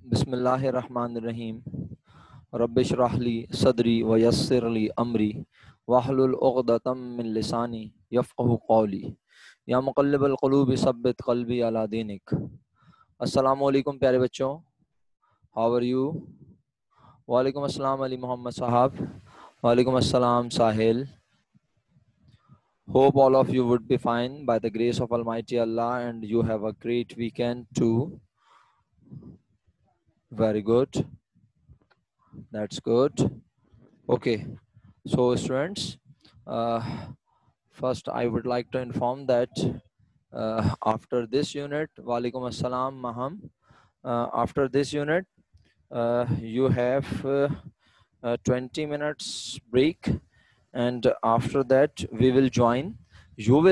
बिस्मिल्लाहिर्रहमानिर्रहीम। रब्बिशरह ली सदरी व यस्सिर ली अमरी वहलुल उक़दतम मिन लिसानी यफ़क़हू क़ौली या मुक़ल्लिबल क़ुलूब सब्बित क़ल्बी अला दीनिक। अस्सलामु अलैकुम प्यारे बच्चों, हाउ आर यू? वालेकुम अस्सलाम अली मोहम्मद साहब। वालेकुम अस्सलाम साहिल। Hope all of you would be fine by the grace of Almighty Allah and you have a great weekend too. Very good. That's good. Okay. So students, uh, first I would like to inform that after this unit, Walaikum Assalam Maham, after this unit, you have 20 minutes break, and after that you will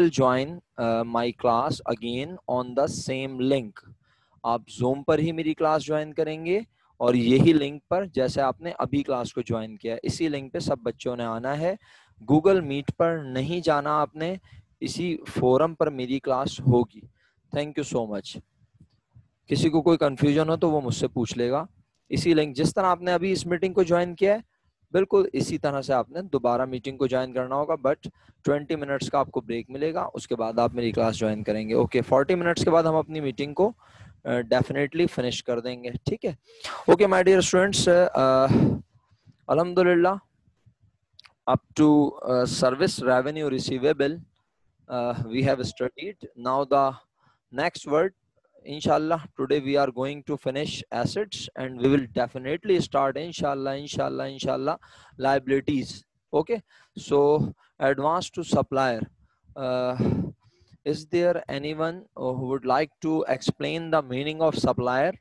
join my class again on the same link. आप Zoom पर ही मेरी class join करेंगे और यही link पर जैसे आपने अभी क्लास को ज्वाइन किया इसी लिंक पे सब बच्चों ने आना है। गूगल मीट पर नहीं जाना आपने, इसी फोरम पर मेरी क्लास होगी। Thank you so much. किसी को कोई कंफ्यूजन हो तो वो मुझसे पूछ लेगा। इसी लिंक जिस तरह आपने अभी इस मीटिंग को ज्वाइन किया है बिल्कुल इसी तरह से आपने दोबारा मीटिंग को ज्वाइन करना होगा, बट 20 मिनट्स का आपको ब्रेक मिलेगा, उसके बाद आप मेरी क्लास ज्वाइन करेंगे। ओके, 40 मिनट्स के बाद हम अपनी मीटिंग को डेफिनेटली फिनिश कर देंगे, ठीक है? ओके माय डियर स्टूडेंट्स, अल्हम्दुलिल्लाह up to service revenue receivable we have studied. Now the next word, inshallah, today we are going to finish assets and we will definitely start inshallah liabilities. Okay, so advance to supplier. Is there anyone who would like to explain the meaning of supplier?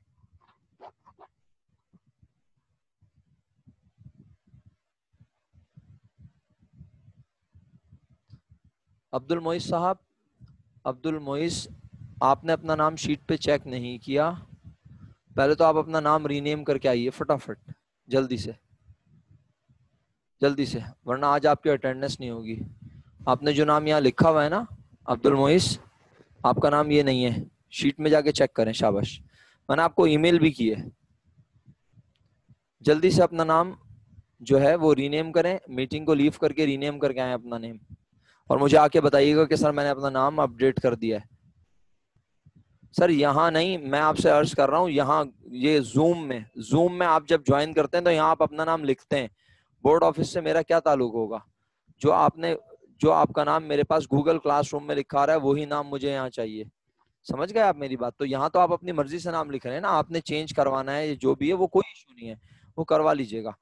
Abdul Mois Sahab, Abdul moist, आपने अपना नाम sheet पे check नहीं किया। पहले तो आप अपना नाम रीनेम करके आइए फटाफट, जल्दी से वरना आज आपकी अटेंडेंस नहीं होगी। आपने जो नाम यहाँ लिखा हुआ है ना अब्दुल मोइस, आपका नाम ये नहीं है, शीट में जाके चेक करें। शाबाश, मैंने आपको ईमेल भी की है। जल्दी से अपना नाम जो है वो रीनेम करें, मीटिंग को लीव करके रीनेम करके आए अपना नेम, और मुझे आके बताइएगा कि सर मैंने अपना नाम अपडेट कर दिया है। सर यहाँ नहीं, मैं आपसे अर्ज कर रहा हूँ, यहाँ ये जूम में आप जब ज्वाइन करते हैं तो यहाँ आप अपना नाम लिखते हैं। बोर्ड ऑफिस से मेरा क्या ताल्लुक होगा? जो आपका नाम मेरे पास गूगल क्लासरूम में लिखा रहा है वही नाम मुझे यहाँ चाहिए। समझ गए आप मेरी बात? तो यहाँ तो आप अपनी मर्जी से नाम लिख रहे हैं ना, आपने चेंज करवाना है जो भी है वो कोई इशू नहीं है, वो करवा लीजिएगा।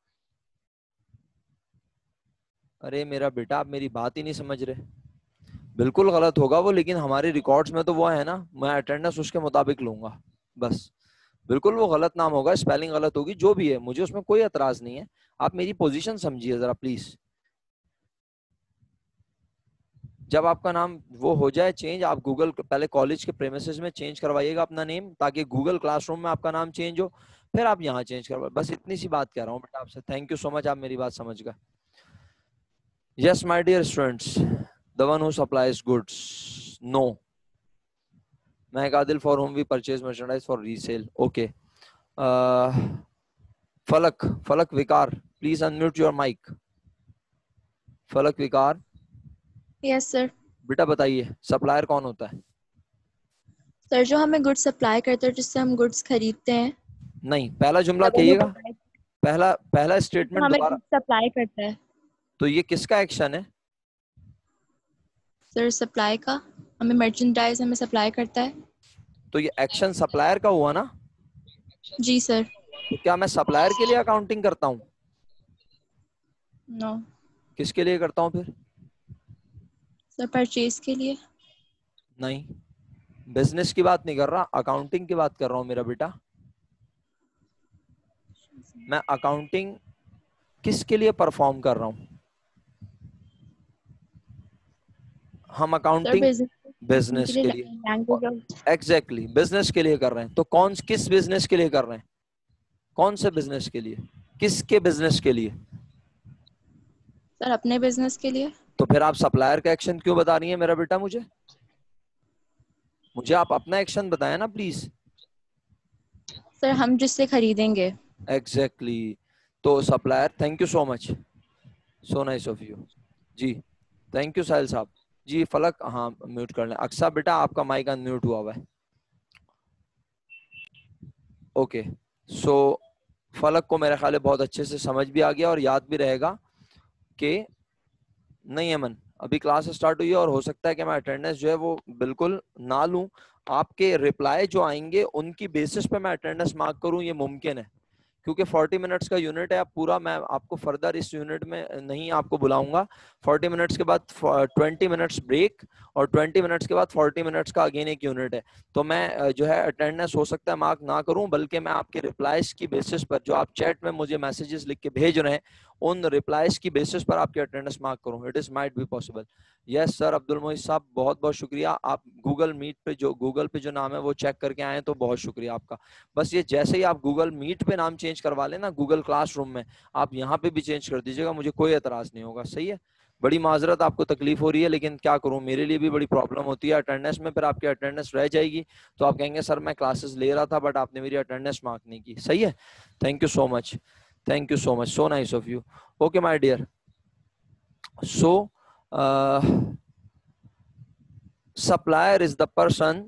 अरे मेरा बेटा, आप मेरी बात ही नहीं समझ रहे। बिल्कुल गलत होगा वो, लेकिन हमारे रिकॉर्ड्स में तो वो है ना, मैं अटेंडेंस उसके मुताबिक लूंगा बस। बिल्कुल वो गलत नाम होगा, स्पेलिंग गलत होगी, जो भी है मुझे उसमें कोई एतराज नहीं है। आप मेरी पोजीशन समझिए जरा प्लीज। जब आपका नाम वो हो जाए चेंज, आप गूगल पहले कॉलेज के प्रेमिसेस में चेंज करवाइएगा अपना नेम, ताकि गूगल क्लासरूम में आपका नाम चेंज हो, फिर आप यहाँ चेंज करवाइए। बस इतनी सी बात कह रहा हूँ बेटा आपसे। थैंक यू सो मच, आप मेरी बात समझ गए। Yes my dear students, the one who supplies goods, no. मैं Qadil from whom we purchase merchandise for resale. Okay, Falak Waqar, please unmute your mic. फलक विकार, यस सर। बेटा बताइए सप्लायर कौन होता है? सर जो हमें गुड्स सप्लाई करते हैं, जिससे हम गुड्स खरीदते हैं। नहीं, पहला जुमला कहिएगा, पहला स्टेटमेंट हमें दोबारा। गुड्स सप्लाई करता है। तो ये किसका एक्शन है? सर सप्लाई का, हमें मर्चेंडाइज हमें सप्लाई करता है। तो ये एक्शन सप्लायर का हुआ ना? जी सर। तो क्या मैं सप्लायर के लिए अकाउंटिंग करता हूँ? नो। किसके लिए करता हूँ फिर? सर परचेज के लिए। नहीं, बिजनेस की बात नहीं कर रहा, अकाउंटिंग की बात कर रहा हूँ मेरा बेटा। मैं अकाउंटिंग किसके लिए परफॉर्म कर रहा हूँ? हम अकाउंटिंग बिजनेस के लिए, एग्जैक्टली बिजनेस के लिए कर रहे हैं। तो किस बिजनेस के लिए कर रहे हैं? कौन से बिजनेस के लिए? किसके बिजनेस के लिए? सर अपने बिजनेस के लिए। तो फिर आप सप्लायर का एक्शन क्यों बता रही हैं मेरा बेटा? मुझे आप अपना एक्शन बताएं ना प्लीज। सर हम जिससे खरीदेंगे। एग्जैक्टली तो supplier, thank you so much, so nice of you जी, थैंक यू साहिल साहब जी। फलक हाँ म्यूट कर लें। अक्सा बेटा आपका माइक अनम्यूट हुआ हुआ है। ओके सो फलक को मेरे ख्याल है बहुत अच्छे से समझ भी आ गया और याद भी रहेगा कि नहीं अमन अभी क्लास स्टार्ट हुई है और हो सकता है कि मैं अटेंडेंस जो है वो बिल्कुल ना लूं। आपके रिप्लाई जो आएंगे उनकी बेसिस पे मैं अटेंडेंस मार्क करूं, ये मुमकिन है क्योंकि 40 मिनट्स का यूनिट है। आप पूरा, मैं आपको फर्दर इस यूनिट में नहीं आपको बुलाऊंगा। 40 मिनट्स के बाद 20 मिनट्स ब्रेक और 20 मिनट्स के बाद 40 मिनट्स का अगेन एक यूनिट है। तो मैं जो है अटेंडेंस हो सकता है मार्क ना करूं, बल्कि मैं आपके रिप्लाईज की बेसिस पर जो आप चैट में मुझे मैसेजेस लिख के भेज रहे हैं उन रिप्लाईज की बेसिस पर आपकी अटेंडेंस मार्क करूं। It is might be possible. Yes sir Abdul Mohit साहब बहुत बहुत शुक्रिया। आप गूगल मीट पे जो गूगल पे जो नाम है वो चेक करके आए तो बहुत शुक्रिया आपका। बस ये जैसे ही आप गूगल मीट पे नाम चेंज करवा लेना गूगल क्लासरूम में, आप यहाँ पे भी चेंज कर दीजिएगा, मुझे कोई एतराज नहीं होगा। सही है, बड़ी माजरत आपको तकलीफ हो रही है लेकिन क्या करूं, मेरे लिए भी बड़ी प्रॉब्लम होती है अटेंडेंस में। फिर आपकी अटेंडेंस रह जाएगी तो आप कहेंगे सर मैं क्लासेस ले रहा था बट आपने मेरी अटेंडेंस मार्क नहीं की। सही है, thank you so much, thank you so much, so nice of you. Okay my dear, so supplier is the person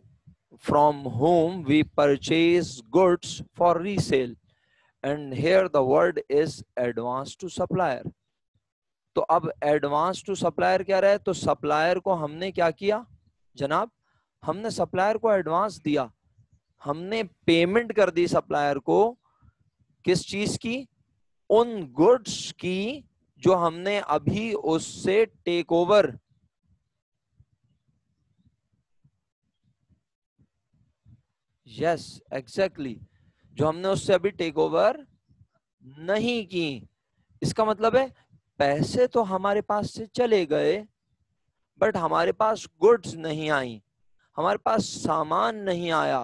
from whom we purchase goods for resale, and here the word is advance to supplier। तो अब advance to supplier क्या रहा है, तो supplier को हमने क्या किया जनाब, हमने सप्लायर को एडवांस दिया, हमने पेमेंट कर दी सप्लायर को। किस चीज की, उन गुड्स की जो हमने अभी उससे टेक ओवर, यस एग्जैक्टली, जो हमने उससे अभी टेक ओवर नहीं की। इसका मतलब है पैसे तो हमारे पास से चले गए बट हमारे पास गुड्स नहीं आई, हमारे पास सामान नहीं आया।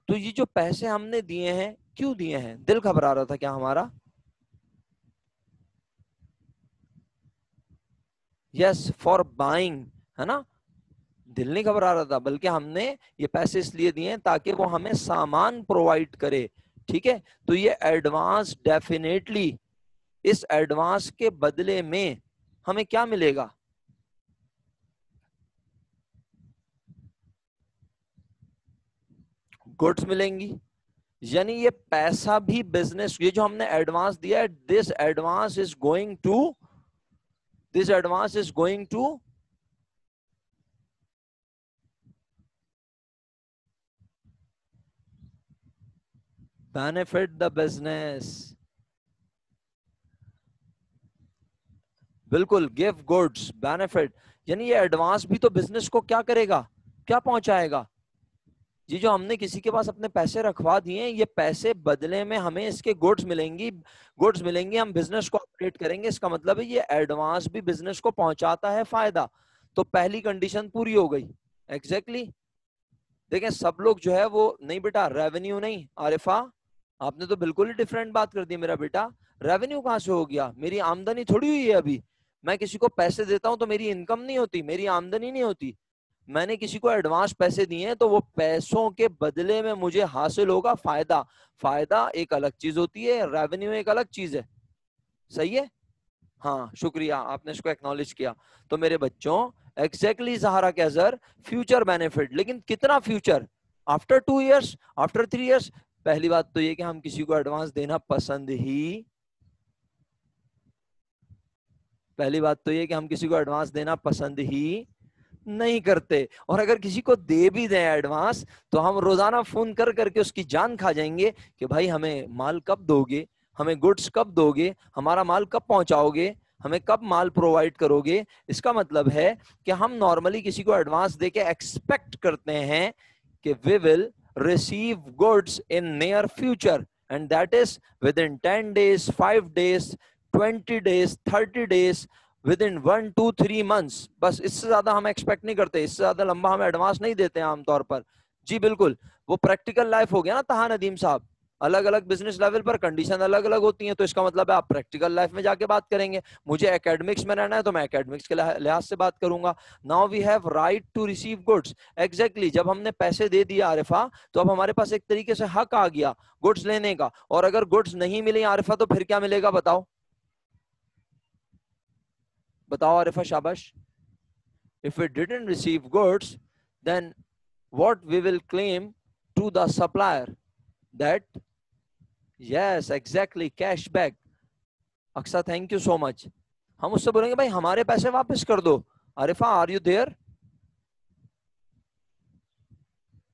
तो ये जो पैसे हमने दिए हैं, क्यों दिए हैं, दिल घबरा रहा था क्या हमारा? यस फॉर बाइंग, है ना, दिल नहीं घबरा रहा था, बल्कि हमने ये पैसे इसलिए दिए हैं ताकि वो हमें सामान प्रोवाइड करे। ठीक है, तो ये एडवांस डेफिनेटली, इस एडवांस के बदले में हमें क्या मिलेगा, गुड्स मिलेंगी। यानी ये पैसा भी बिजनेस, ये जो हमने एडवांस दिया है, this advance is going to, this advance is going to benefit the business. बिल्कुल, गिव गुड्स बेनिफिट, यानी ये एडवांस भी तो बिजनेस को क्या करेगा, क्या पहुंचाएगा। ये जो हमने किसी के पास अपने पैसे रखवा दिए हैं, ये पैसे बदले में हमें इसके गुड्स मिलेंगी, गुड्स मिलेंगी, हम बिजनेस को ऑपरेट करेंगे। इसका मतलब है ये एडवांस भी बिजनेस को पहुंचाता है फायदा। तो पहली कंडीशन पूरी हो गई। एग्जैक्टली देखें, सब लोग जो है वो, नहीं बेटा रेवेन्यू नहीं, आरिफा आपने तो बिल्कुल ही डिफरेंट बात कर दी मेरा बेटा। रेवेन्यू कहां से हो गया, मेरी आमदनी थोड़ी हुई है अभी। मैं किसी को पैसे देता हूं तो मेरी इनकम नहीं होती, मेरी आमदनी नहीं होती। मैंने किसी को एडवांस पैसे दिए हैं तो वो पैसों के बदले में मुझे हासिल होगा फायदा। फायदा एक अलग चीज होती है, रेवेन्यू एक अलग चीज है। सही है, हाँ शुक्रिया आपने इसको एक्नॉलेज किया। तो मेरे बच्चों एग्जैक्टली सहारा क्या सर, फ्यूचर बेनिफिट, लेकिन कितना future, after 2 years, after 3 years. पहली बात तो ये कि हम किसी को एडवांस देना पसंद ही, पहली बात तो ये कि हम किसी को एडवांस देना पसंद ही नहीं करते। और अगर किसी को दे भी दें एडवांस तो हम रोजाना फोन कर करके उसकी जान खा जाएंगे कि भाई हमें माल कब दोगे, हमें गुड्स कब दोगे, हमारा माल कब पहुंचाओगे, हमें कब माल प्रोवाइड करोगे। इसका मतलब है कि हम नॉर्मली किसी को एडवांस देके एक्सपेक्ट करते हैं कि we will receive goods in near future, and that is within 10 days, 5 days, 20 days, 30 days, within 1 2 3 months। बस इससे ज्यादा हम एक्सपेक्ट नहीं करते, इससे ज्यादा लंबा हम एडवांस नहीं देते हैं आमतौर पर। जी बिल्कुल, वो प्रैक्टिकल लाइफ हो गया ना तहा नदीम साहब। अलग अलग बिजनेस लेवल पर कंडीशन अलग अलग होती हैं, तो इसका मतलब है आप प्रैक्टिकल लाइफ में जाके बात करेंगे। मुझे एकेडमिक्स में रहना है तो मैं एकेडमिक्स के लिहाज से बात करूंगा। Now we have right to receive goods. Exactly, जब हमने पैसे दे दिए आरिफा, तो अब हमारे पास एक तरीके से हक आ गया गुड्स लेने का। और अगर गुड्स नहीं मिले आरिफा, तो फिर क्या मिलेगा बताओ, बताओ आरिफा, शाबाश। If we didn't receive goods, then what we will claim to the supplier? That, yes, exactly, cash back. Aqsa, thank you so much. हम उससे बोलेंगे भाई हमारे पैसे वापस कर दो। Arifa, are you there?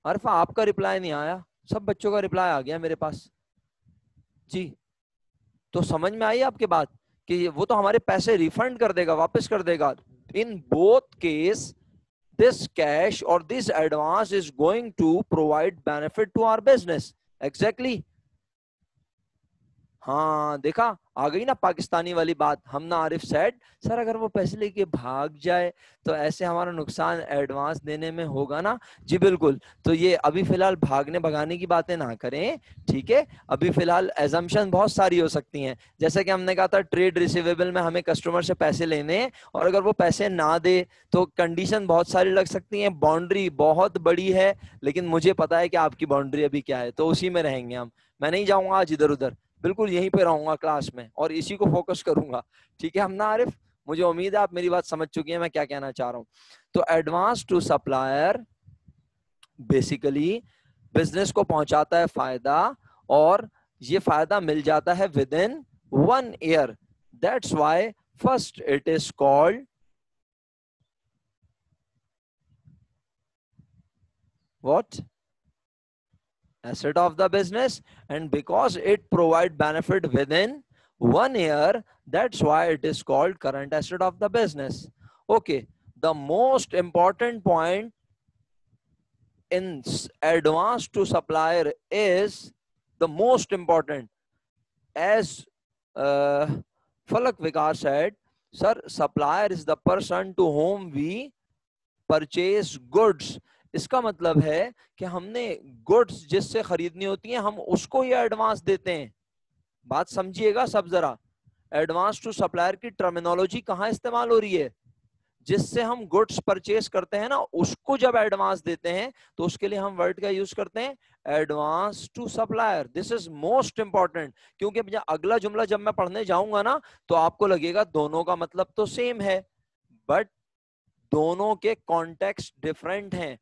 Arifa, आपका रिप्लाई नहीं आया, सब बच्चों का रिप्लाई आ गया मेरे पास जी। तो समझ में आई आपकी बात कि वो तो हमारे पैसे रिफंड कर देगा, वापस कर देगा। In both case this cash or this advance is going to provide benefit to our business. Exactly. हाँ देखा, आ गई ना पाकिस्तानी वाली बात। हम ना आरिफ सेड, सर अगर वो पैसे लेके भाग जाए तो ऐसे हमारा नुकसान एडवांस देने में होगा ना। जी बिल्कुल। तो ये अभी फिलहाल भागने भगाने की बातें ना करें, ठीक है। अभी फिलहाल एजम्पशन बहुत सारी हो सकती हैं। जैसे कि हमने कहा था ट्रेड रिसीवेबल में हमें कस्टमर से पैसे लेने, और अगर वो पैसे ना दे तो कंडीशन बहुत सारी लग सकती हैं। बाउंड्री बहुत बड़ी है, लेकिन मुझे पता है कि आपकी बाउंड्री अभी क्या है, तो उसी में रहेंगे हम। मैं नहीं जाऊंगा आज इधर उधर, बिल्कुल यहीं पे रहूंगा क्लास में और इसी को फोकस करूंगा, ठीक है। हम ना आरिफ, मुझे उम्मीद है आप मेरी बात समझ चुकी हैं मैं क्या कहना चाह रहा हूं। तो advance to supplier basically business को पहुंचाता है फायदा, और ये फायदा मिल जाता है within 1 year. That's why first it is called what, asset of the business, and because it provide benefit within 1 year, that's why it is called current asset of the business. Okay, the most important point in advance to supplier is the most important, as Falak Vikas said, sir, supplier is the person to whom we purchase goods. इसका मतलब है कि हमने goods जिससे खरीदनी होती हैं हम उसको ही एडवांस देते हैं। बात समझिएगा सब जरा, एडवांस टू सप्लायर की टर्मिनोलॉजी कहां इस्तेमाल हो रही है, जिससे हम गुड्स परचेज करते हैं ना उसको जब एडवांस देते हैं तो उसके लिए हम वर्ड का यूज करते हैं advance to supplier. This is most important, क्योंकि अगला जुमला जब मैं पढ़ने जाऊंगा ना तो आपको लगेगा दोनों का मतलब तो सेम है, बट दोनों के कॉन्टेक्स्ट डिफरेंट हैं।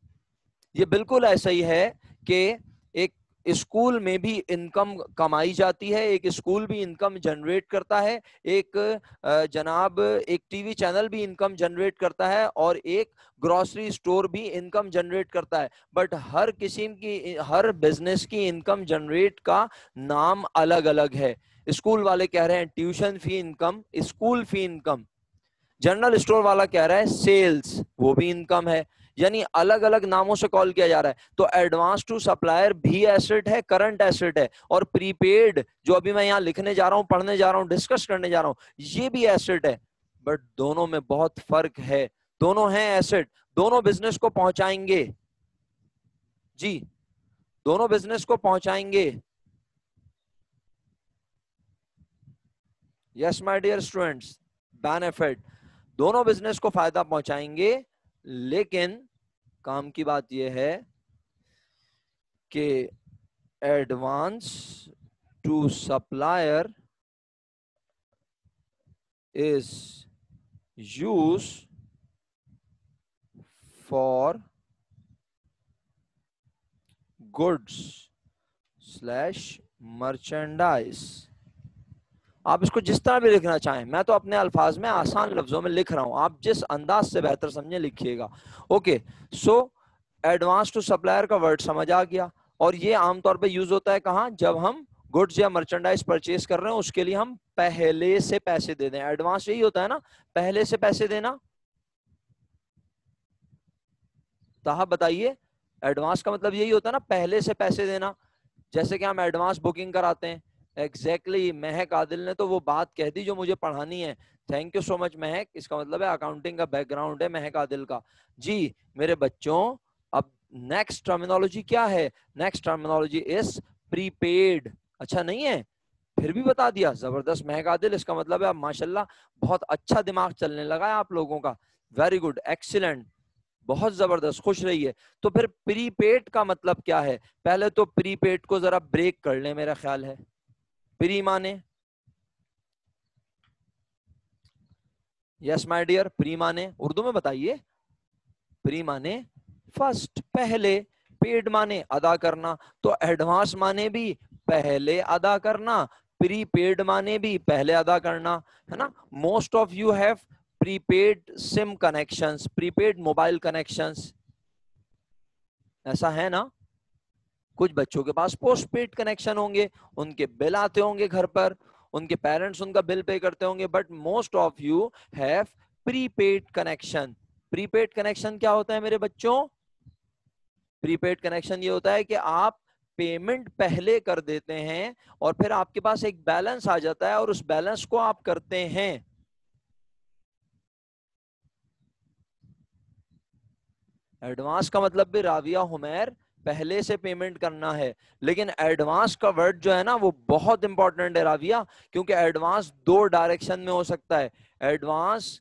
ये बिल्कुल ऐसा ही है कि एक स्कूल में भी इनकम कमाई जाती है, एक स्कूल भी इनकम जनरेट करता है, एक जनाब एक टीवी चैनल भी इनकम जनरेट करता है, और एक ग्रोसरी स्टोर भी इनकम जनरेट करता है। बट हर किस्म की, हर बिजनेस की इनकम जनरेट का नाम अलग अलग है। स्कूल वाले कह रहे हैं tuition fee income, school fee income. General store वाला कह रहा है सेल्स, वो भी इनकम है। यानी अलग अलग नामों से कॉल किया जा रहा है। तो एडवांस टू सप्लायर भी एसेट है, करंट एसेट है, और प्रीपेड जो अभी मैं यहाँ लिखने जा रहा हूँ, पढ़ने जा रहा हूँ, डिस्कस करने जा रहा हूँ, ये भी एसेट है। बट दोनों में बहुत फर्क है। दोनों हैं एसेट, दोनों बिजनेस को पहुंचाएंगे जी, दोनों बिजनेस को पहुंचाएंगे। Yes my dear students, benefit, दोनों बिजनेस को फायदा पहुंचाएंगे। लेकिन काम की बात यह है कि advance to supplier is use for goods slash merchandise. आप इसको जिस तरह भी लिखना चाहें, मैं तो अपने अल्फाज में आसान लफ्जों में लिख रहा हूं, आप जिस अंदाज से बेहतर समझे लिखिएगा। Okay, so advance to supplier का वर्ड समझ आ गया, और ये आमतौर पे यूज होता है कहां, जब हम गुड्स या मर्चेंडाइज परचेज कर रहे हैं, उसके लिए हम पहले से पैसे दे दें। एडवांस यही होता है ना, पहले से पैसे देना। ताहा बताइए, एडवांस का मतलब यही होता है ना, पहले से पैसे देना। जैसे कि हम एडवांस बुकिंग कराते हैं। एग्जैक्टली, महक आदिल ने तो वो बात कह दी जो मुझे पढ़ानी है। थैंक यू सो मच महक, इसका मतलब है अकाउंटिंग का बैकग्राउंड है महक आदिल का जी। मेरे बच्चों, अब नेक्स्ट टर्मिनोलॉजी क्या है? Next terminology is prepaid. अच्छा नहीं है, फिर भी बता दिया, जबरदस्त महक आदिल। इसका मतलब है आप माशाल्लाह बहुत अच्छा दिमाग चलने लगा है आप लोगों का। वेरी गुड, एक्सीलेंट, बहुत जबरदस्त, खुश रहिए। तो फिर प्रीपेड का मतलब क्या है? पहले तो प्रीपेड को जरा ब्रेक कर ले, मेरा ख्याल है। प्री माने, यस माय डियर, प्री माने उर्दू में बताइए। प्री माने फर्स्ट, पहले। पेड माने अदा करना, तो एडवांस माने भी पहले अदा करना, प्रीपेड माने भी पहले अदा करना, है ना। Most of you have prepaid SIM connections, prepaid mobile connections, ऐसा है ना। कुछ बच्चों के पास पोस्ट पेड कनेक्शन होंगे, उनके बिल आते होंगे घर पर, उनके पेरेंट्स उनका बिल पे करते होंगे, but most of you have prepaid connection. Prepaid connection क्या होता है मेरे बच्चों? प्रीपेड कनेक्शन ये होता है कि आप पेमेंट पहले कर देते हैं और फिर आपके पास एक बैलेंस आ जाता है और उस बैलेंस को आप करते हैं। एडवांस का मतलब भी राविया हुमैर पहले से पेमेंट करना है, लेकिन एडवांस का वर्ड जो है ना वो बहुत इंपॉर्टेंट है राविया, क्योंकि एडवांस दो डायरेक्शन में हो सकता है। Advance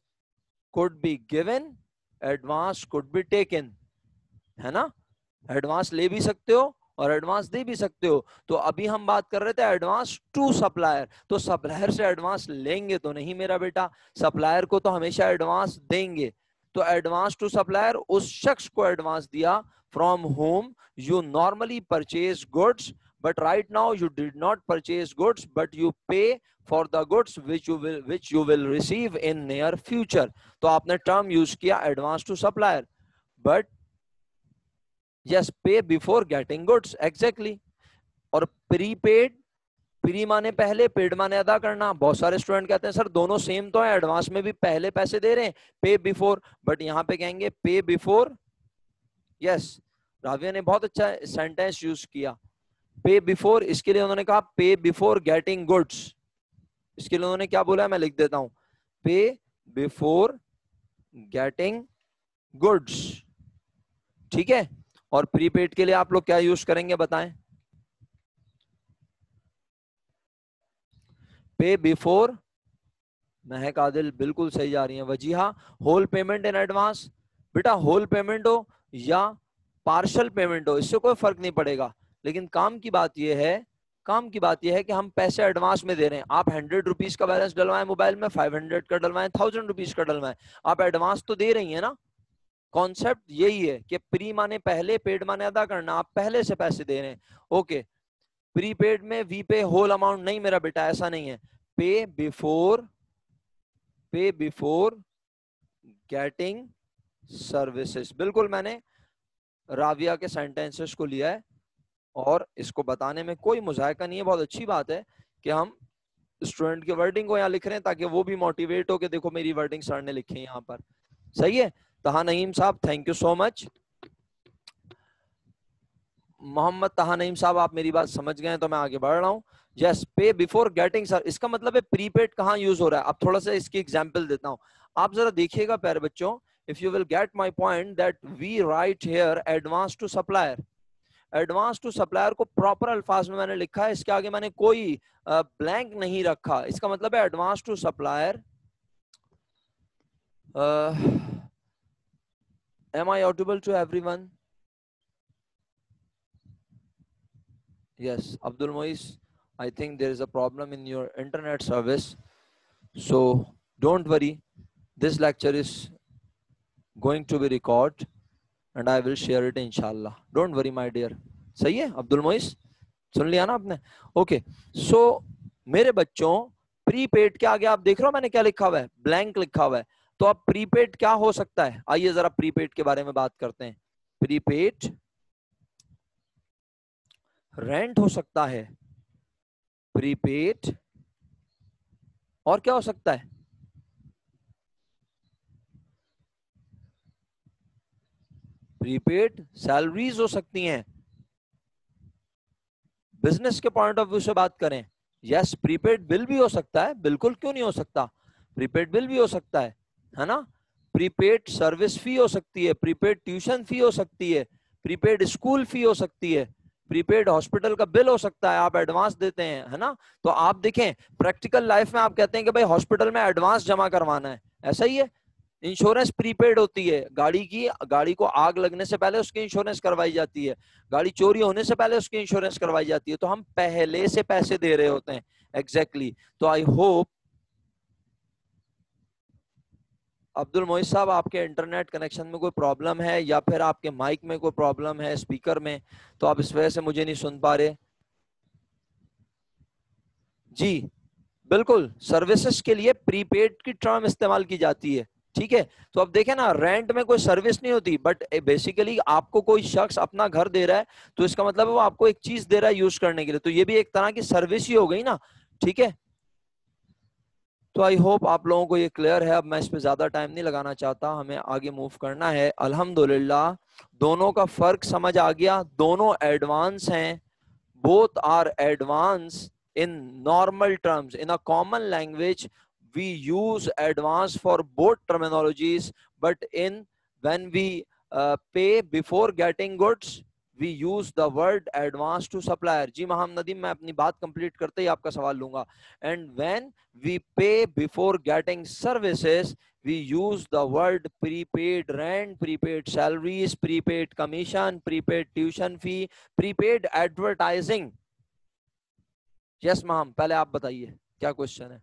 could be given, advance could be taken, है ना। एडवांस ले भी सकते हो और एडवांस दे भी सकते हो। तो अभी हम बात कर रहे थे एडवांस टू सप्लायर, तो सप्लायर से एडवांस लेंगे तो नहीं मेरा बेटा, सप्लायर को तो हमेशा एडवांस देंगे। तो एडवांस टू सप्लायर, उस शख्स को एडवांस दिया from whom you normally purchase goods, but right now you did not purchase goods but you pay for the goods which you will receive in near future. तो आपने term use किया advance to supplier, but yes, pay before getting goods, exactly. और prepaid, pre माने पहले, paid माने अदा करना। बहुत सारे स्टूडेंट कहते हैं सर दोनों सेम तो है, एडवांस में भी पहले पैसे दे रहे हैं, पे बिफोर, बट यहाँ पे कहेंगे पे बिफोर। यस, राविया ने बहुत अच्छा सेंटेंस यूज किया, पे बिफोर। इसके लिए उन्होंने कहा पे बिफोर गेटिंग गुड्स। इसके लिए उन्होंने क्या बोला है, मैं लिख देता हूं, पे बिफोर गेटिंग गुड्स, ठीक है। और प्रीपेड के लिए आप लोग क्या यूज करेंगे बताएं? पे बिफोर, महक आदिल बिल्कुल सही जा रही है। Wajiha, whole payment in advance. बेटा होल पेमेंट हो या पार्शल पेमेंट हो, इससे कोई फर्क नहीं पड़ेगा, लेकिन काम की बात यह है, काम की बात यह है कि हम पैसे एडवांस में दे रहे हैं। आप 100 रुपीज का बैलेंस डलवाएं मोबाइल में, 500 का डलवाएं, 1000 रुपीज का डलवाएं, आप एडवांस तो दे रही है ना। कॉन्सेप्ट यही है कि प्री माने पहले, पेड माने अदा करना, आप पहले से पैसे दे रहे हैं। ओके, प्रीपेड में वी पे होल अमाउंट नहीं मेरा बेटा, ऐसा नहीं है। पे बिफोर, पे बिफोर गेटिंग सर्विसेज, बिल्कुल मैंने राविया के सेंटेंसेस को लिया है और इसको बताने में कोई मुजायका नहीं है। बहुत अच्छी बात है कि हम स्टूडेंट के वर्डिंग को यहाँ लिख रहे हैं ताकि वो भी मोटिवेट हो कि देखो मेरी वर्डिंग सर ने लिखी है यहाँ पर। सही है। तहा नईम साहब, thank you so much. Mohammad Taha Naeem साहब, आप मेरी बात समझ गए हैं तो मैं आगे बढ़ रहा हूँ। Yes, pay before getting sir, इसका मतलब है प्रीपेड कहाँ यूज हो रहा है। अब थोड़ा सा इसकी एग्जांपल देता हूँ, आप जरा देखिएगा प्यारे बच्चों। If you will get my point that we write here advance to supplier. Advance to supplier को प्रॉपर अल्फाज में मैंने लिखा है, इसके आगे मैंने कोई ब्लैंक नहीं रखा। इसका मतलब है advance to supplier. Am I audible to everyone? Yes, Abdul Mois, I think there is a problem in your internet service. So don't worry. This lecture is going to be recorded and I will share it inshallah. Don't worry my dear. सही है Abdul moist, सुन लिया ना आपने? Okay, सो मेरे बच्चों prepaid के आगे आप देख रहे हो मैंने क्या लिखा हुआ है, ब्लैंक लिखा हुआ है। तो अब प्रीपेड क्या हो सकता है, आइए जरा प्रीपेड के बारे में बात करते हैं। प्रीपेड रेंट हो सकता है, प्रीपेड और क्या हो सकता है, प्रीपेड सैलरीज हो सकती हैं। बिजनेस के पॉइंट ऑफ व्यू से बात करें, यस प्रीपेड बिल भी हो सकता है, बिल्कुल क्यों नहीं हो सकता, प्रीपेड बिल भी हो सकता है ना। प्रीपेड सर्विस फी हो सकती है, प्रीपेड ट्यूशन फी हो सकती है, प्रीपेड स्कूल फी हो सकती है, प्रीपेड हॉस्पिटल का बिल हो सकता है, आप एडवांस देते हैं, है ना। तो आप देखें प्रैक्टिकल लाइफ में आप कहते हैं कि भाई हॉस्पिटल में एडवांस जमा करवाना है, ऐसा ही है। इंश्योरेंस प्रीपेड होती है, गाड़ी की, गाड़ी को आग लगने से पहले उसकी इंश्योरेंस करवाई जाती है, गाड़ी चोरी होने से पहले उसकी इंश्योरेंस करवाई जाती है, तो हम पहले से पैसे दे रहे होते हैं। एग्जैक्टली तो आई होप अब्दुल मोहित साहब आपके इंटरनेट कनेक्शन में कोई प्रॉब्लम है या फिर आपके माइक में कोई प्रॉब्लम है, स्पीकर में, तो आप इस वजह से मुझे नहीं सुन पा रहे। जी बिल्कुल, सर्विसेज के लिए प्रीपेड की टर्म इस्तेमाल की जाती है, ठीक है। तो अब देखें ना, रेंट में कोई सर्विस नहीं होती, बट बेसिकली आपको कोई शख्स अपना घर दे रहा है, तो इसका मतलब है वो आपको एक चीज दे रहा है यूज करने के लिए, तो ये भी एक तरह की सर्विस ही हो गई ना, ठीक है। तो आई होप आप लोगों को ये क्लियर है। अब मैं इस पे ज्यादा टाइम नहीं लगाना चाहता, हमें आगे मूव करना है। अल्हम्दुलिल्लाह दोनों का फर्क समझ आ गया, दोनों एडवांस हैं, both are advanced in normal terms. In a common language we use advance for both terminologies, but in when we pay before getting goods we use the word advance to supplier. जी मोहम्मद नदीम, मैं अपनी बात complete करते ही आपका सवाल लूंगा। And when we pay before getting services we use the word prepaid rent, prepaid salaries, prepaid commission, prepaid tuition fee, prepaid advertising. Yes ma'am, पहले आप बताइए क्या क्वेश्चन है।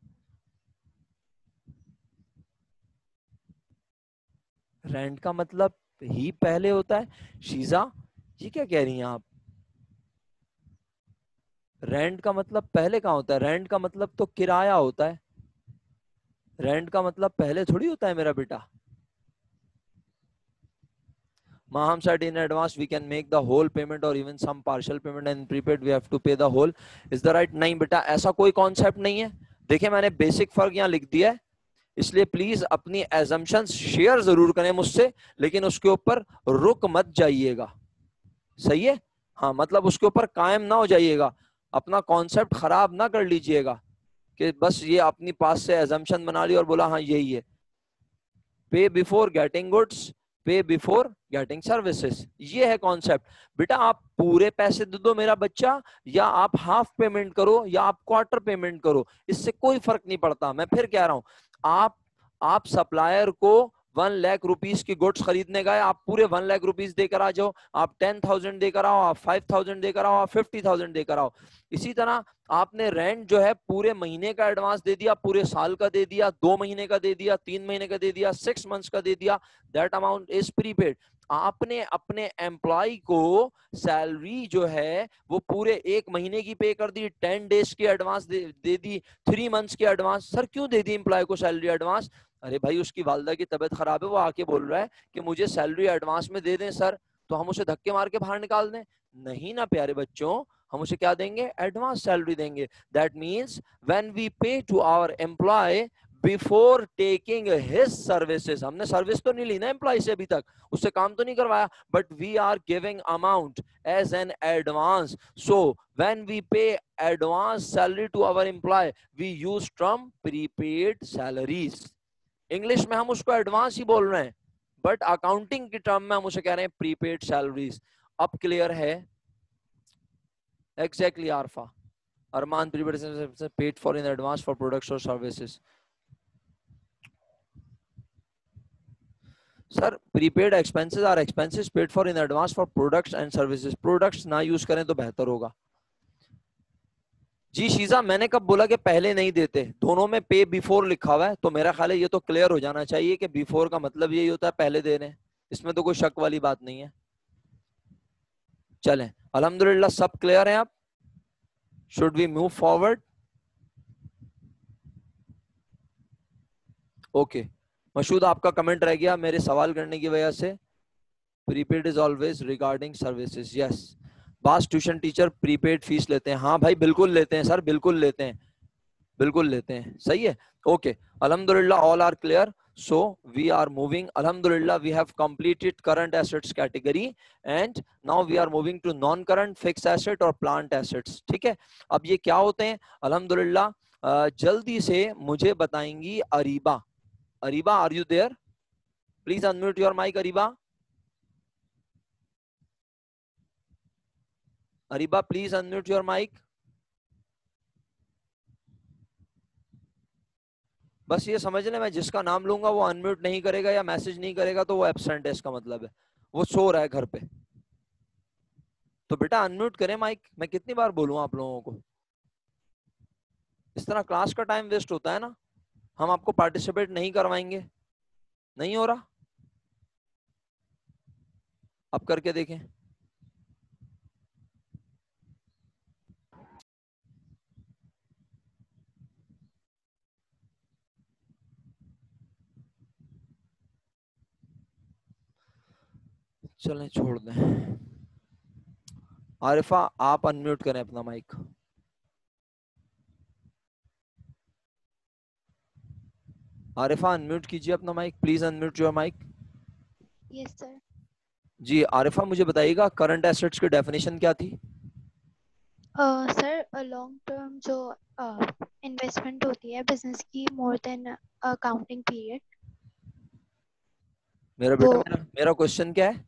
रेंट का मतलब ही पहले होता है। शीजा ये क्या कह रही हैं आप, रेंट का मतलब पहले कहाँ होता है, रेंट का मतलब तो किराया होता है, रेंट का मतलब पहले थोड़ी होता है मेरा बेटा। Maham said in advance we can make the whole payment or even some partial payment, and prepaid we have to pay the whole. Is the right? नहीं बेटा, ऐसा कोई कॉन्सेप्ट नहीं है। देखिए मैंने बेसिक फर्क यहाँ लिख दिया है, इसलिए प्लीज अपनी एजम्पशंस शेयर जरूर करें मुझसे, लेकिन उसके ऊपर रुक मत जाइएगा, सही है। हाँ मतलब उसके ऊपर कायम ना हो जाइएगा, अपना कॉन्सेप्ट खराब ना कर लीजिएगा कि बस ये अपनी पास से एजम्पशन बना ली और बोला हाँ यही है। पे बिफोर गेटिंग गुड्स, पे बिफोर गेटिंग सर्विसेज, ये है कॉन्सेप्ट। बेटा आप पूरे पैसे दे दो मेरा बच्चा, या आप हाफ पेमेंट करो या आप क्वार्टर पेमेंट करो, इससे कोई फर्क नहीं पड़ता। मैं फिर कह रहा हूं, आप सप्लायर को 1 लाख रुपीस की गुड्स खरीदने गए, आप पूरे 1 लाख रुपीस देकर आ जाओ, आप 10,000 देकर आओ, आप 5,000 देकर आओ, आप 50,000 देकर आओ। इसी तरह आपने रेंट जो है पूरे महीने का एडवांस दे दिया, पूरे साल का दे दिया, 2 महीने का दे दिया, 3 महीने का दे दिया, 6 मंथ्स का दे दिया, दैट अमाउंट इज प्रीपेड। आपने अपने एम्प्लॉय को सैलरी जो है वो पूरे 1 महीने की पे कर दी, 10 डेज की एडवांस दे दी, 3 मंथ्स की एडवांस। सर क्यों दे दी एम्प्लॉय को सैलरी एडवांस? अरे भाई उसकी वालदा की तबीयत खराब है, वो आके बोल रहा है कि मुझे सैलरी एडवांस में दे दें सर, तो हम उसे धक्के मार के बाहर निकाल दें? नहीं ना प्यारे बच्चों, हम उसे क्या देंगे, एडवांस सैलरी देंगे। That means when we pay to our employ before taking his services, हमने सर्विस तो नहीं ली ना एम्प्लॉय से अभी तक, उससे काम तो नहीं करवाया, but we are giving amount as an advance. So when we pay advance salary to our employ we use term prepaid salaries. English में हम उसको एडवांस ही बोल रहे हैं, बट अकाउंटिंग की टर्म में हम उसे कह रहे हैं प्रीपेड सैलरीज। अब क्लियर है? Exactly Arfa, Arman, prepaid paid for in advance for products और services. Sir prepaid expenses are expenses paid for in advance for products and services, products ना यूज करें तो बेहतर होगा। जी शीजा, मैंने कब बोला कि पहले नहीं देते, दोनों में पे बिफोर लिखा हुआ है, तो मेरा ख्याल है ये तो क्लियर हो जाना चाहिए कि बिफोर का मतलब यही होता है पहले दे रहे हैं, इसमें तो कोई शक वाली बात नहीं है। चलें अल्हम्दुलिल्लाह सब क्लियर है। आप should we move forward? Okay Mashhood, आपका कमेंट रह गया मेरे सवाल करने की वजह से। Prepaid is always regarding services, yes. बास ट्यूशन टीचर प्रीपेड फीस लेते हैं? हाँ भाई बिल्कुल लेते हैं सर, बिल्कुल लेते हैं, बिल्कुल लेते हैं, सही है। ओके अल्हम्दुलिल्लाह all are clear. So we are moving, alhamdulillah we have completed current assets category and now we are moving to non current fixed asset और plant assets, ठीक है। अब ये क्या होते हैं अल्हम्दुलिल्लाह, जल्दी से मुझे बताएंगी Areeba. Areeba are you there? Please unmute your mic Areeba. Areeba please unmute your mic. बस ये समझ ले, मैं जिसका नाम लूंगा वो अनम्यूट नहीं करेगा या मैसेज नहीं करेगा तो वो एब्सेंट है, इसका मतलब है वो सो रहा है घर पे। तो बेटा अनम्यूट करें माइक, मैं कितनी बार बोलूं आप लोगों को, इस तरह क्लास का टाइम वेस्ट होता है ना, हम आपको पार्टिसिपेट नहीं करवाएंगे। नहीं हो रहा, अब करके देखें। चलें छोड़ दें। आरिफा आप अनम्यूट करें अपना माइक। आरिफा अनम्यूट कीजिए अपना mic, please unmute your mic. Yes sir. जी आरिफा मुझे बताइएगा करंट एसेट्स की डेफिनेशन क्या थी? सर लॉन्ग टर्म जो इन्वेस्टमेंट होती है बिजनेस की मोर देन अकाउंटिंग पीरियड, मेरा वो बेटा मेरा मेरा क्वेश्चन क्या है?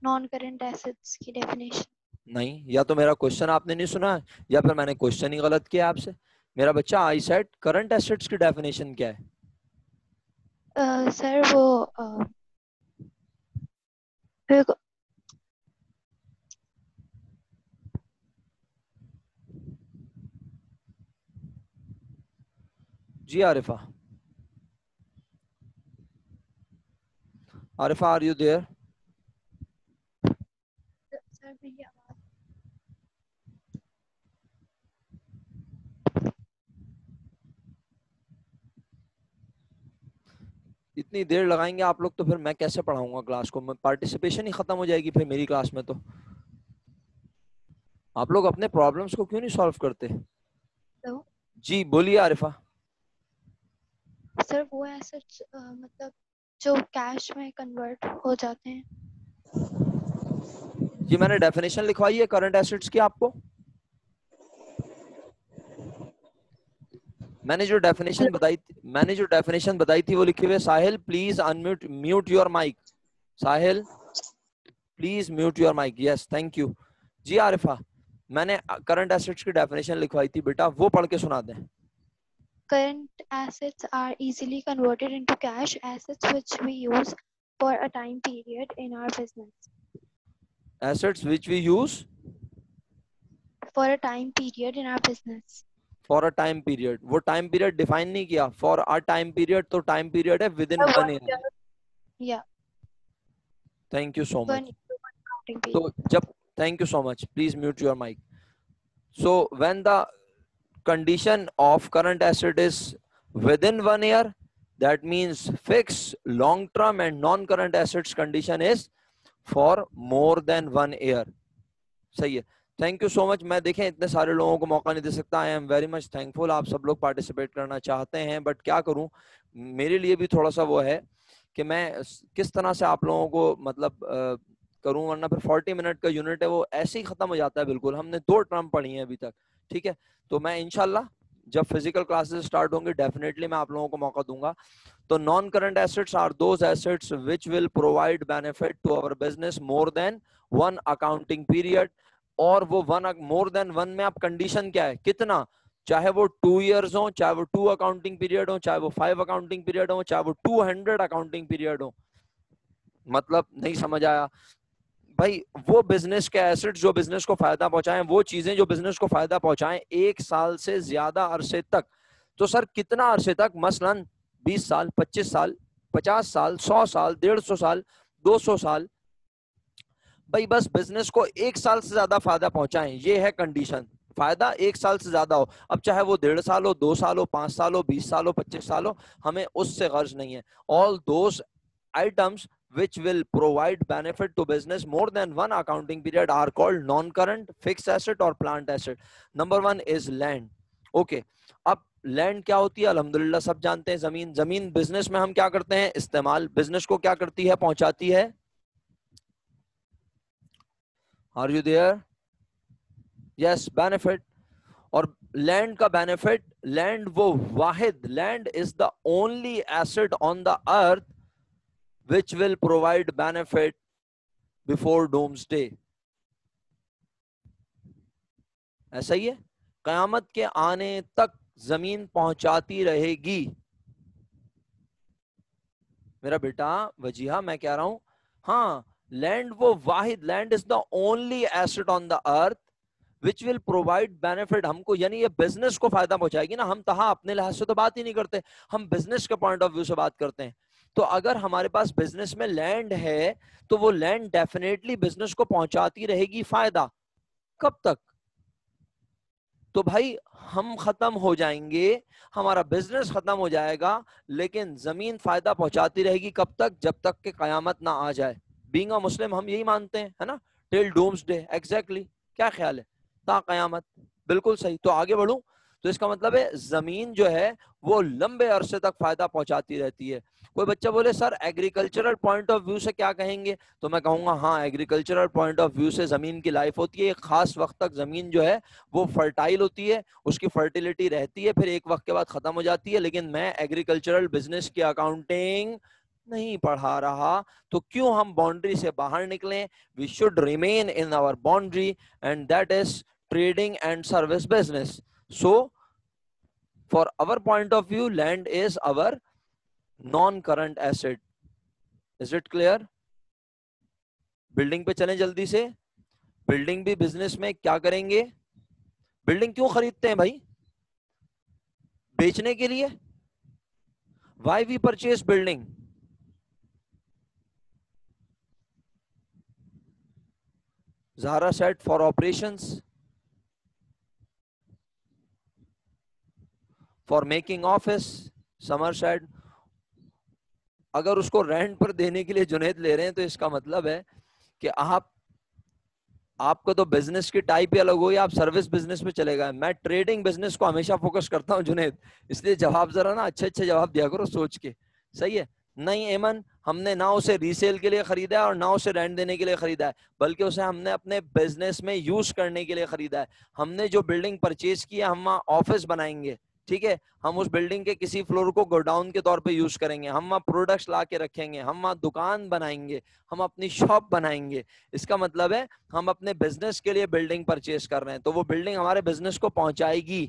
नॉन करंट एसेट्स की डेफिनेशन। नहीं, या तो मेरा क्वेश्चन आपने नहीं सुना या फिर मैंने क्वेश्चन ही गलत किया आपसे। मेरा बच्चा आई सेड करंट एसेट्स की डेफिनेशन क्या है? सर वो मेरे को- जी Arifa, Arifa are you there? Sir मेरी आवाज इतनी देर लगाएंगे आप लोग तो फिर मैं कैसे पढ़ाऊंगा क्लास को, मैं पार्टिसिपेशन ही खत्म हो जाएगी फिर मेरी क्लास में। तो आप लोग अपने प्रॉब्लम्स को क्यों नहीं सॉल्व करते? तो जी बोलिए आरिफा। सर वो एसेट्स मतलब जो कैश में कन्वर्ट हो जाते हैं। जी मैंने डेफिनेशन लिखवाई है करंट एसेट्स की आपको। मैंने जो डेफिनेशन बताई थी वो लिखे हुए। Sahil please unmute, mute your mic. Sahil please mute your mic. Yes thank you. जी आरिफा, मैंने करंट एसेट्स की डेफिनेशन लिखवाई थी बेटा, वो पढ़ के सुना दें। Current assets are easily converted into cash assets which we use for a time period in our business. Assets which we use For a time period in our business. For a time period, वो time period define नहीं किया। For a time period तो time period है within A 1 year. 1 year, yeah, thank you so much. 1 year counting period. तो जब, thank you so much, please mute your mic. So when the condition of current asset is within 1 year, that means fixed long term, and non current assets condition is for more than 1 year। सही है, thank you so much. मैं देखें इतने सारे लोगों को मौका नहीं दे सकता, I am very much thankful. आप सब लोग पार्टिसिपेट करना चाहते हैं बट क्या करूं, मेरे लिए भी थोड़ा सा वो है कि मैं किस तरह से आप लोगों को मतलब करूं, वरना फिर 40 मिनट का यूनिट है वो ऐसे ही खत्म हो जाता है बिल्कुल। हमने 2 टर्म पढ़ी हैं अभी तक, ठीक है। तो मैं इंशाल्लाह जब फिजिकल क्लासेस स्टार्ट होंगे डेफिनेटली मैं आप लोगों को मौका दूंगा। तो non current assets are those assets which will provide benefit to our business more than 1 accounting period. और वो 1 मोर देन 1 में आप कंडीशन क्या है, कितना, चाहे वो 2 years हो, चाहे वो 2 अकाउंटिंग पीरियड हो, चाहे वो 5 अकाउंटिंग पीरियड हो, चाहे वो 200 अकाउंटिंग पीरियड हो। मतलब नहीं समझ आया भाई? वो बिजनेस के एसेट्स जो बिजनेस को फायदा पहुंचाएं, वो चीजें जो बिजनेस को फायदा पहुंचाएं 1 साल से ज्यादा अरसे तक। तो सर कितना अरसे तक? मसलन 20 साल, 25 साल, 50 साल, 100 साल, 150 साल, 200 साल। भाई बस बिजनेस को 1 साल से ज्यादा फायदा पहुंचाएं, ये है कंडीशन। फायदा 1 साल से ज्यादा हो, अब चाहे वो 1.5 साल हो, 2 साल हो, 5 साल हो, 20 साल हो, 25 साल हो, हमें उससे गर्ज नहीं है। All those items which will provide benefit to business more than 1 accounting period are called non-current, fixed asset और plant asset. Number 1 is land. Okay. अब लैंड क्या होती है? अल्हम्दुलिल्लाह सब जानते हैं, जमीन। जमीन बिजनेस में हम क्या करते हैं? इस्तेमाल। बिजनेस को क्या करती है? पहुंचाती है। Are you there? Yes, benefit. और लैंड का बेनिफिट, लैंड वो Wahid, land is the only asset on the earth which will provide benefit before doomsday. ऐसा ही है, कयामत के आने तक जमीन पहुंचाती रहेगी। मेरा बेटा वजीहा, मैं कह रहा हूं, हाँ, लैंड वो Wahid, land is the only asset on the earth which will provide benefit हमको, यानी ये बिजनेस को फायदा पहुंचाएगी ना। हम तहा अपने लिहाज से तो बात ही नहीं करते, हम बिजनेस के पॉइंट ऑफ व्यू से बात करते हैं। तो अगर हमारे पास बिजनेस में लैंड है तो वो लैंड डेफिनेटली बिजनेस को पहुंचाती रहेगी फायदा। कब तक? तो भाई हम खत्म हो जाएंगे, हमारा बिजनेस खत्म हो जाएगा, लेकिन जमीन फायदा पहुंचाती रहेगी। कब तक? जब तक कि कयामत ना आ जाए। बीइंग अ मुस्लिम हम यही मानते हैं, है ना, टिल डूम्स डे। एग्जैक्टली, क्या ख्याल है? ता कयामत, बिल्कुल सही। तो आगे बढ़ूं, तो इसका मतलब है जमीन जो है वो लंबे अरसे तक फायदा पहुंचाती रहती है। कोई बच्चा बोले sir agricultural point of view से क्या कहेंगे, तो मैं कहूंगा हाँ, एग्रीकल्चरल पॉइंट ऑफ व्यू से जमीन की लाइफ होती है, एक खास वक्त तक जमीन जो है वो फर्टाइल होती है, उसकी फर्टिलिटी रहती है, फिर एक वक्त के बाद खत्म हो जाती है। लेकिन मैं एग्रीकल्चरल बिजनेस की अकाउंटिंग नहीं पढ़ा रहा, तो क्यों हम बाउंड्री से बाहर निकलें? We should remain in our boundary, and that is trading and service business. So for our point of view land is our non current asset. Is it clear? Building पे चलें जल्दी से। बिल्डिंग भी business में क्या करेंगे? Building क्यों खरीदते हैं भाई? बेचने के लिए। Why we purchase building? Zara said for operations, for making office. Samar said अगर उसको रेंट पर देने के लिए जुनेद ले रहे हैं तो इसका मतलब है कि आपको तो बिजनेस की टाइप ही अलग हो, या आप सर्विस बिजनेस में चले गए। मैं ट्रेडिंग बिजनेस को हमेशा फोकस करता हूं जुनेद, इसलिए जवाब जरा ना अच्छे अच्छे जवाब दिया करो सोच के। सही है? नहीं एमन, हमने ना उसे रीसेल के लिए खरीदा है और ना उसे रेंट देने के लिए खरीदा है, बल्कि उसे हमने अपने बिजनेस में यूज करने के लिए खरीदा है। हमने जो बिल्डिंग परचेज की है, हम वहां ऑफिस बनाएंगे, ठीक है, हम उस बिल्डिंग के किसी फ्लोर को गोडाउन के तौर पे यूज करेंगे, हम वहाँ प्रोडक्ट्स ला के रखेंगे, हम वहाँ दुकान बनाएंगे, हम अपनी शॉप बनाएंगे। इसका मतलब है हम अपने बिजनेस के लिए बिल्डिंग परचेज कर रहे हैं, तो वो बिल्डिंग हमारे बिजनेस को पहुंचाएगी।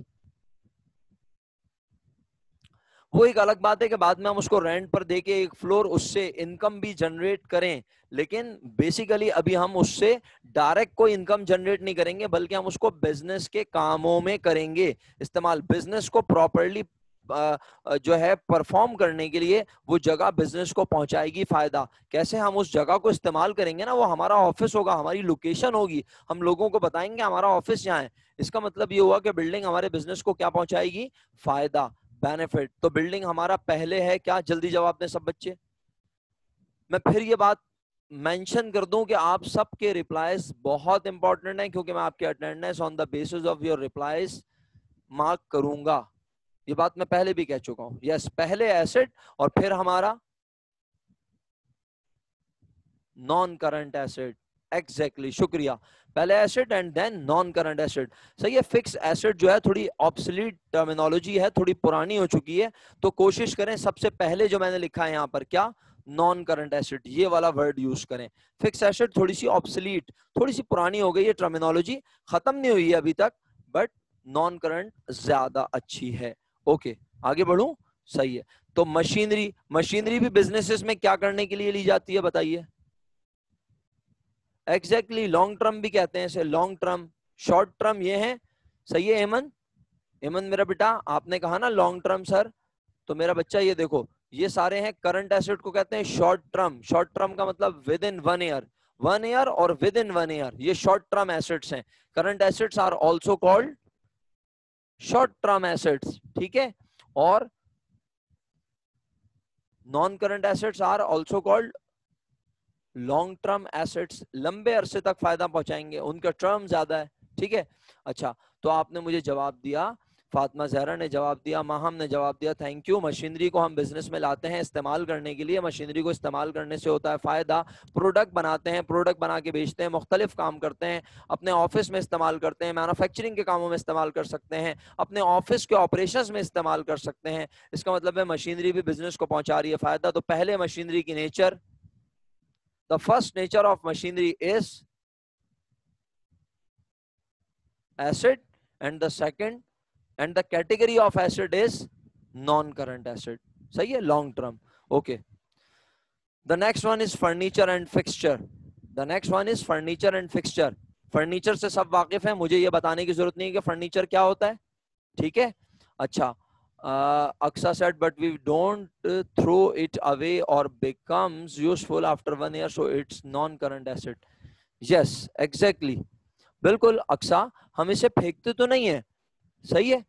वो एक अलग बात है कि बाद में हम उसको रेंट पर देके एक फ्लोर उससे इनकम भी जनरेट करें, लेकिन बेसिकली अभी हम उससे डायरेक्ट कोई इनकम जनरेट नहीं करेंगे, बल्कि हम उसको बिजनेस के कामों में करेंगे इस्तेमाल। बिजनेस को प्रॉपरली जो है परफॉर्म करने के लिए वो जगह बिजनेस को पहुंचाएगी फायदा। कैसे हम उस जगह को इस्तेमाल करेंगे ना, वो हमारा ऑफिस होगा, हमारी लोकेशन होगी, हम लोगों को बताएंगे हमारा ऑफिस यहाँ है। इसका मतलब ये हुआ कि बिल्डिंग हमारे बिजनेस को क्या पहुंचाएगी? फायदा, बेनिफिट। तो बिल्डिंग हमारा पहले है क्या? जल्दी जवाब दें सब बच्चे। मैं फिर ये बात मेंशन कर दूं कि आप सबके रिप्लाईज बहुत इंपॉर्टेंट हैं, क्योंकि मैं आपके attendance on the basis of your replies mark करूंगा। ये बात मैं पहले भी कह चुका हूं। यस, पहले एसेट और फिर हमारा नॉन करंट एसेट। एग्जैक्टली, शुक्रिया। पहले asset and then non current asset. सही है। फिक्स एसेट जो है थोड़ी ऑब्सोलीट टर्मिनोलॉजी है, थोड़ी पुरानी हो चुकी है, तो कोशिश करें सबसे पहले जो मैंने लिखा है यहाँ पर, क्या? नॉन करंट एसेट, ये वाला वर्ड यूज करें। फिक्स एसेट थोड़ी सी ऑब्सोलीट, थोड़ी सी पुरानी हो गई है, टर्मिनोलॉजी खत्म नहीं हुई है अभी तक, बट नॉन करंट ज्यादा अच्छी है। ओके, आगे बढ़ूं? सही है। तो मशीनरी, मशीनरी भी बिजनेसेस में क्या करने के लिए ली जाती है बताइए? एग्जैक्टली, लॉन्ग टर्म भी कहते हैं इसे, लॉन्ग टर्म, शॉर्ट टर्म ये है। सही है हेमन? हेमन मेरा बेटा, आपने कहा ना लॉन्ग टर्म सर, तो मेरा बच्चा ये देखो, ये सारे हैं करंट एसेट को कहते हैं शॉर्ट टर्म। शॉर्ट टर्म का मतलब विद इन 1 ईयर, 1 ईयर और विद इन 1 ईयर, ये शॉर्ट टर्म एसेट्स हैं। Current assets are also called short term assets, ठीक है। और non current assets are also called long term assets, लंबे अरसे तक फायदा पहुंचाएंगे, उनका टर्म ज्यादा है, ठीक है। अच्छा, तो आपने मुझे जवाब दिया, फातिमा जहरा ने जवाब दिया, माहम ने जवाब दिया, थैंक यू। मशीनरी को हम बिजनेस में लाते हैं इस्तेमाल करने के लिए, मशीनरी को इस्तेमाल करने से होता है फायदा। प्रोडक्ट बनाते हैं, प्रोडक्ट बना के बेचते हैं, मुख्तलिफ काम करते हैं, अपने ऑफिस में इस्तेमाल करते हैं, मैन्युफैक्चरिंग के कामों में इस्तेमाल कर सकते हैं, अपने ऑफिस के ऑपरेशंस में इस्तेमाल कर सकते हैं। इसका मतलब है मशीनरी भी बिजनेस को पहुंचा रही है फायदा। तो पहले मशीनरी की nature, the first nature of machinery is asset, and the second and the category of asset is non current asset. सही है, long term. Okay, the next one is furniture and fixture. The next one is furniture and fixture. Furniture से सब वाकिफ है, मुझे ये बताने की जरूरत नहीं है कि फर्नीचर क्या होता है, ठीक है. अच्छा, Aksa said, but we don't throw it away or becomes useful after 1 year, so it's non-current asset. Yes, exactly. बिल्कुल अक्सा, हम इसे फेंकते तो नहीं है, सही है,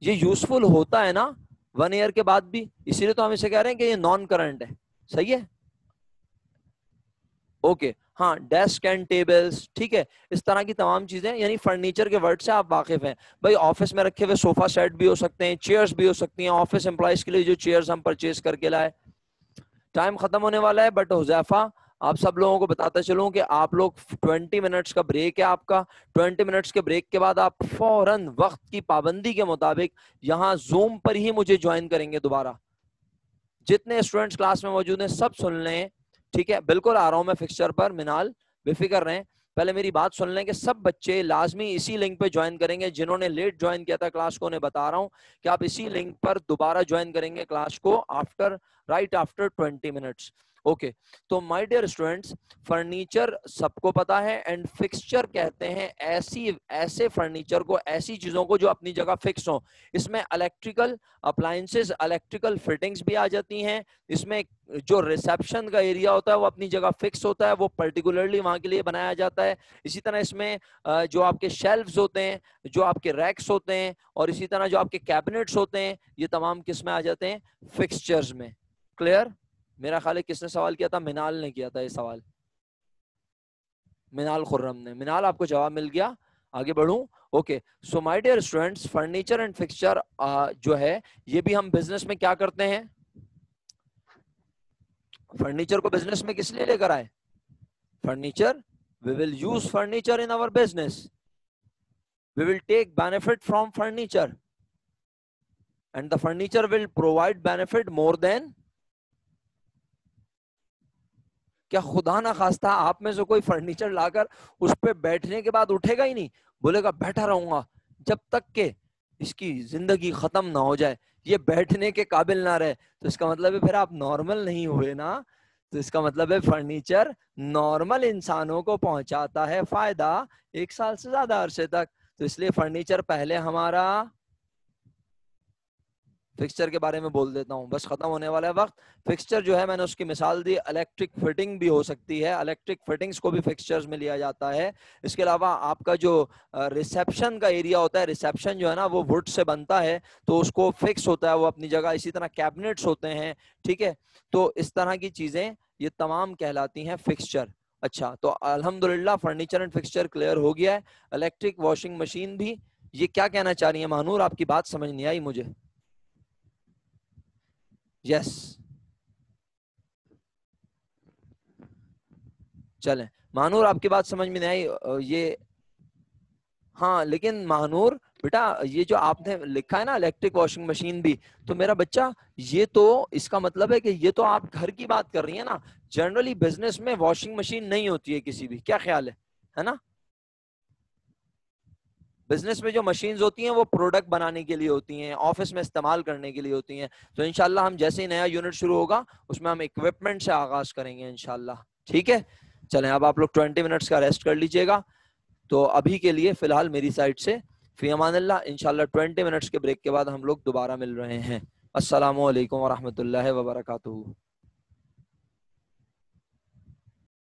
ये यूजफुल होता है ना 1 ईयर के बाद भी, इसीलिए तो हम इसे कह रहे हैं कि ये नॉन करंट है. सही है. ओके, हाँ, डेस्क एंड टेबल्स, ठीक है, इस तरह की तमाम चीजें, यानी फर्नीचर के वर्ड से आप वाकिफ हैं. भाई ऑफिस में रखे हुए सोफा सेट भी हो सकते हैं, चेयर्स भी हो सकती हैं, ऑफिस एम्प्लॉइज के लिए जो चेयर्स हम परचेज करके लाए. टाइम खत्म होने वाला है, बट हुजैफा आप सब लोगों को बताता चलूं कि आप लोग 20 मिनट्स का ब्रेक है आपका. 20 मिनट्स के ब्रेक के बाद आप फौरन वक्त की पाबंदी के मुताबिक यहाँ जूम पर ही मुझे ज्वाइन करेंगे दोबारा. जितने स्टूडेंट्स क्लास में मौजूद हैं सब सुन लें, ठीक है. बिल्कुल आ रहा हूं मैं फिक्सचर पर, मिनाल बेफिक्र रहें. पहले मेरी बात सुन लें कि सब बच्चे लाजमी इसी लिंक पे ज्वाइन करेंगे. जिन्होंने लेट ज्वाइन किया था क्लास को, उन्हें बता रहा हूं कि आप इसी लिंक पर दोबारा ज्वाइन करेंगे क्लास को राइट आफ्टर 20 मिनट्स. ओके, तो माय डियर स्टूडेंट्स, फर्नीचर सबको पता है, एंड फिक्सचर कहते हैं ऐसे फर्नीचर को, ऐसी चीजों को जो अपनी जगह फिक्स हो. इसमें इलेक्ट्रिकल अप्लायंसेस, इलेक्ट्रिकल फिटिंग्स भी आ जाती हैं. इसमें जो रिसेप्शन का एरिया होता है वो अपनी जगह फिक्स होता है, वो पर्टिकुलरली वहां के लिए बनाया जाता है. इसी तरह इसमें जो आपके शेल्व्स होते हैं, जो आपके रैक्स होते हैं, और इसी तरह जो आपके कैबिनेट्स होते हैं, ये तमाम किसमें आ जाते हैं, फिक्सचर्स में. क्लियर? मेरा ख्याल है किसने सवाल किया था, मिनाल ने किया था ये सवाल, मिनाल खुर्रम ने. मिनाल, आपको जवाब मिल गया. आगे बढ़ूं. Okay, so my dear students, furniture and fixture जो है ये भी हम बिजनेस में क्या करते हैं, फर्नीचर को बिजनेस में किस लिए लेकर आए. Furniture, we will use furniture in our business, we will take benefit from furniture, and the furniture will provide benefit more than. क्या खुदा ना खास्ता आप में से कोई फर्नीचर लाकर उस पे बैठने के बाद उठेगा ही नहीं, बोलेगा बैठा रहूंगा जब तक के इसकी जिंदगी खत्म ना हो जाए, ये बैठने के काबिल ना रहे, तो इसका मतलब है फिर आप नॉर्मल नहीं हुए ना. तो इसका मतलब है फर्नीचर नॉर्मल इंसानों को पहुंचाता है फायदा 1 साल से ज्यादा अरसे तक. तो इसलिए फर्नीचर पहले हमारा, फिक्सचर के बारे में बोल देता हूं, बस खत्म होने वाला है वक्त. फिक्सचर जो है मैंने उसकी मिसाल दी, इलेक्ट्रिक फिटिंग भी हो सकती है, इलेक्ट्रिक फिटिंग्स को भी फिक्सचर्स में लिया जाता है. इसके अलावा आपका जो रिसेप्शन का एरिया होता है, रिसेप्शन जो है ना वो वुड से बनता है, तो उसको फिक्स होता है वो अपनी जगह. इसी तरह कैबिनेट्स होते हैं, ठीक है. तो इस तरह की चीजें ये तमाम कहलाती हैं फिक्सचर. अच्छा, तो अल्हम्दुलिल्लाह फर्नीचर एंड फिक्सचर क्लियर हो गया है. इलेक्ट्रिक वॉशिंग मशीन भी, ये क्या कहना चाह रही है महानूर, आपकी बात समझ नहीं आई मुझे. यस, चलें, महानूर आपकी बात समझ में नहीं आई ये. हाँ, लेकिन महानूर बेटा, ये जो आपने लिखा है ना इलेक्ट्रिक वॉशिंग मशीन भी, तो मेरा बच्चा ये तो इसका मतलब है कि ये तो आप घर की बात कर रही है ना. जनरली बिजनेस में वॉशिंग मशीन नहीं होती है किसी भी, क्या ख्याल है ना. बिजनेस में जो मशीन्स होती हैं वो प्रोडक्ट बनाने के लिए होती हैं, ऑफिस में इस्तेमाल करने के लिए होती हैं. तो इंशाल्लाह हम जैसे ही नया यूनिट शुरू होगा उसमें हम इक्विपमेंट से आगाज करेंगे इंशाल्लाह. ठीक है, चलें, अब आप लोग 20 मिनट्स का रेस्ट कर लीजिएगा. तो अभी के लिए फिलहाल मेरी साइड से फी अमानिल्लाह. इंशाल्लाह 20 मिनट्स के ब्रेक के बाद हम लोग दोबारा मिल रहे हैं. अस्सलामु अलैकुम व रहमतुल्लाहि व बरकातुहू.